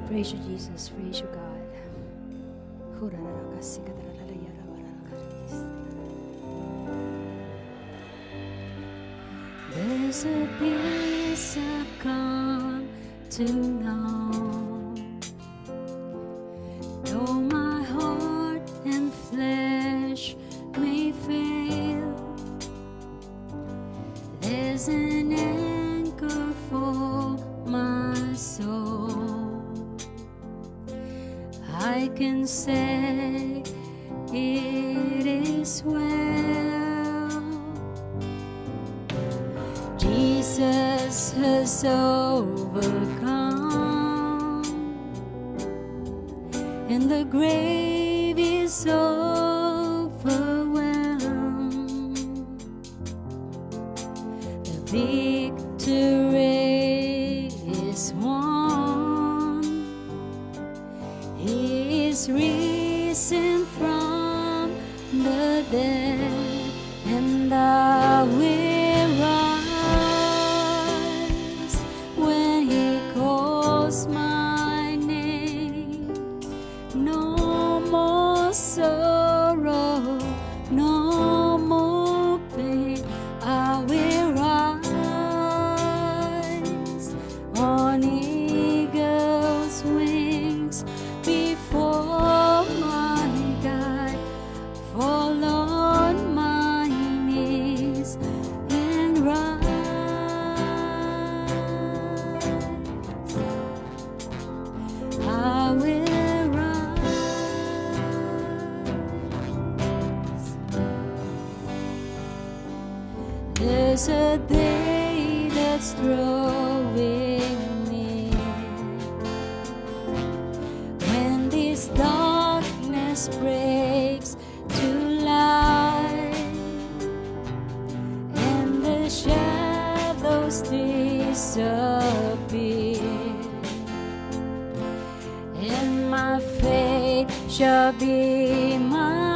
Praise you, Jesus. Praise you, God. There's a peace I've come to know. Though my heart and flesh may fail, there's an anchor for my soul. I can say it is well. Jesus has overcome, and the grave is overwhelmed. The victory is won. He is risen from the dead, and I will rise when He calls my name. No more sorrow, no more pain. I will rise on eagle's wings before my God, fall on my knees and rise. I will rise. There's a day that's drawing near, when this darkness breaks to light, and the shadows disappear, and my faith shall be my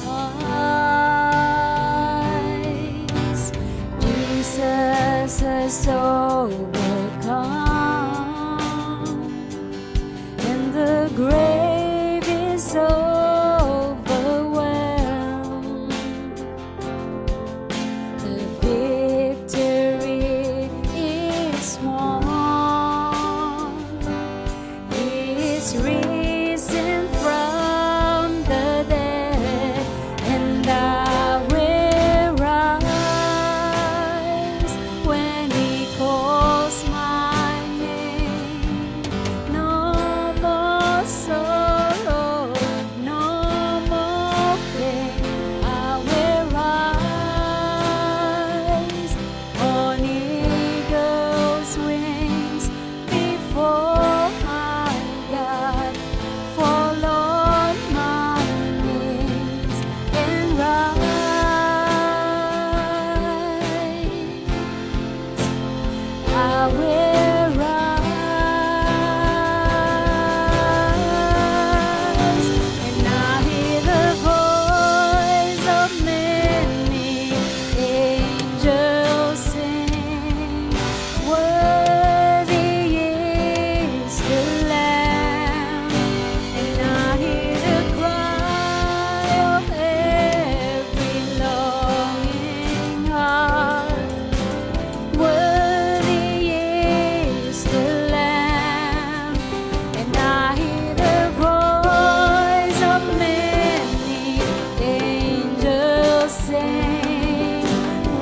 eyes. Jesus has overcome, and the grave is overwhelmed. The victory is won. He is risen from the dead, and I will rise when He calls my name. No more sorrow, no more pain. I will rise on eagle's wings before my God, fall on my knees and rise. I will rise, and I hear the voice of many angels sing, worthy is the Lamb. And I hear the cry of every longing heart, worthy is the Lamb. And I hear the voice of many angels sing,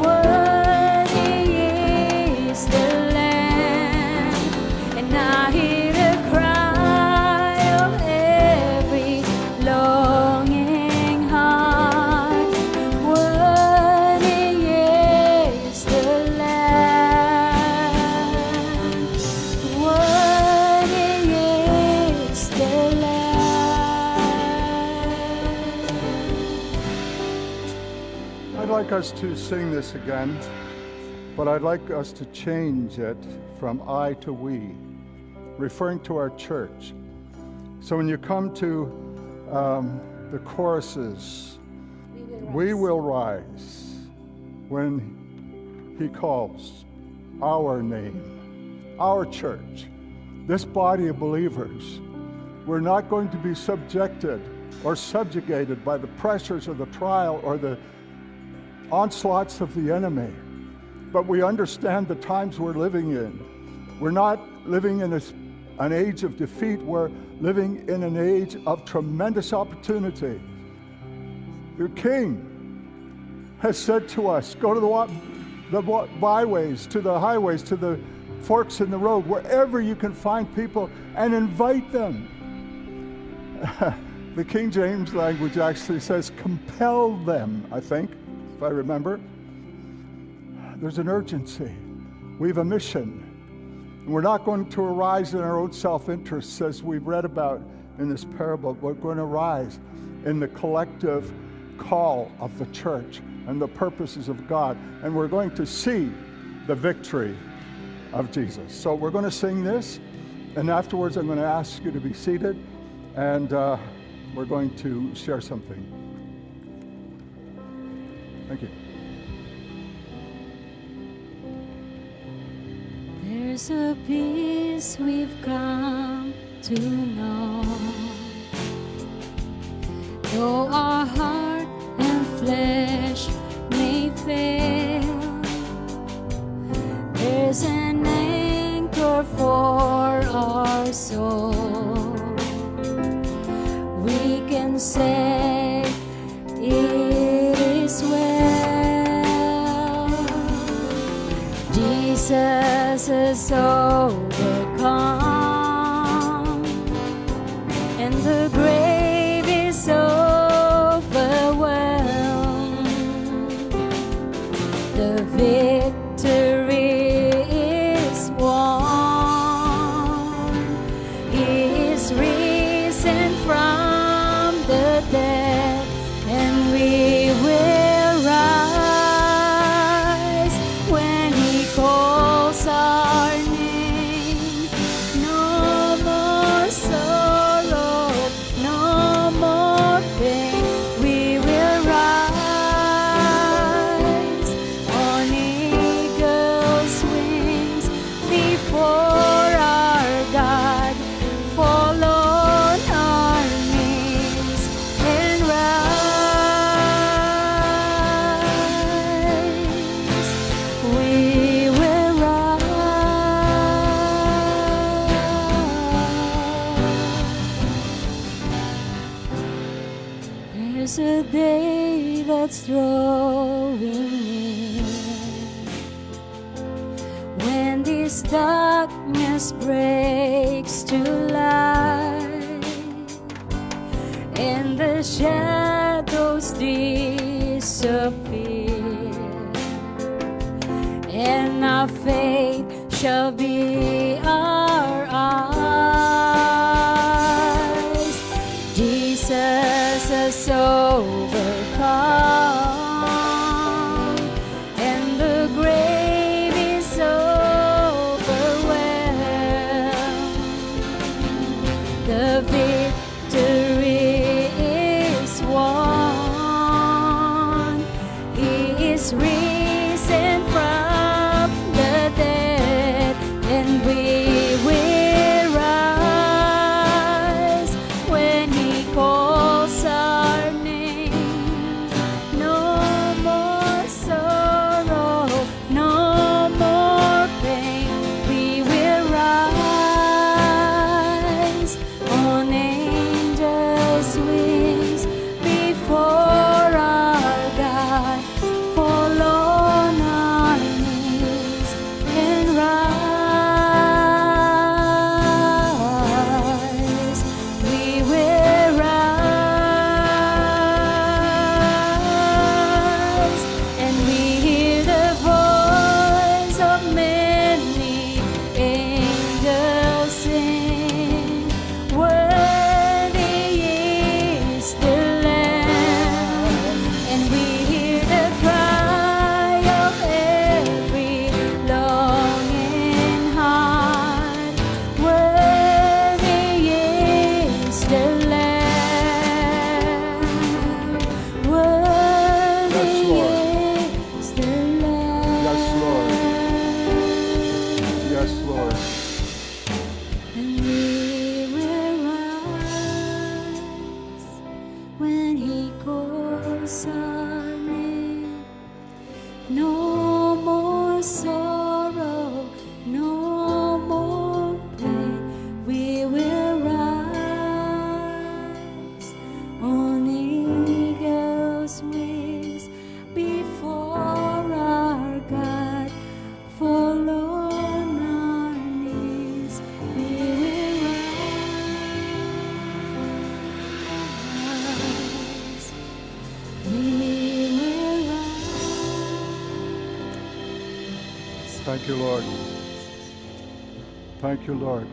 worthy is the Lamb. And I hear the cry of every longing heart, worthy is the Lamb, worthy is the Lamb. I'd like us to sing this again, but I'd like us to change it from I to we, referring to our church. So when you come to the choruses, we will rise when He calls our name, our church. this body of believers, we're not going to be subjected or subjugated by the pressures of the trial or the onslaughts of the enemy. But we understand the times we're living in. We're not living in an age of defeat. We're living in an age of tremendous opportunity. Your King has said to us, go to the byways, to the highways, to the forks in the road, wherever you can find people, and invite them. The King James language actually says, compel them, I think, if I remember. There's an urgency. We have a mission. And we're not going to arise in our own self-interests, as we've read about in this parable. We're going to rise in the collective call of the church and the purposes of God. And we're going to see the victory of Jesus. So we're going to sing this, and afterwards I'm going to ask you to be seated, and we're going to share something. Thank you. There's a peace we've come to know, though our heart and flesh may fail. There's an anchor for our soul. We can say it is well. Jesus has overcome, and the grave is overwhelmed. The victory is won. He is risen from the dead, and we will rise when He calls our name. No more sorrow, no more pain. We will rise on eagle's wings before our God. Fall on our knees and rise. We will rise. There's a day that's drawing near, when this darkness breaks to light, and the shadows disappear, and our faith shall be our eyes. Jesus has overcome, and the grave is overwhelmed. The victory is won. He is risen from the dead, and we will rise when He calls our name. No more sorrow, no more pain. We will rise on angels' wings before our God. Fall on Thank you, Lord. Thank you, Lord.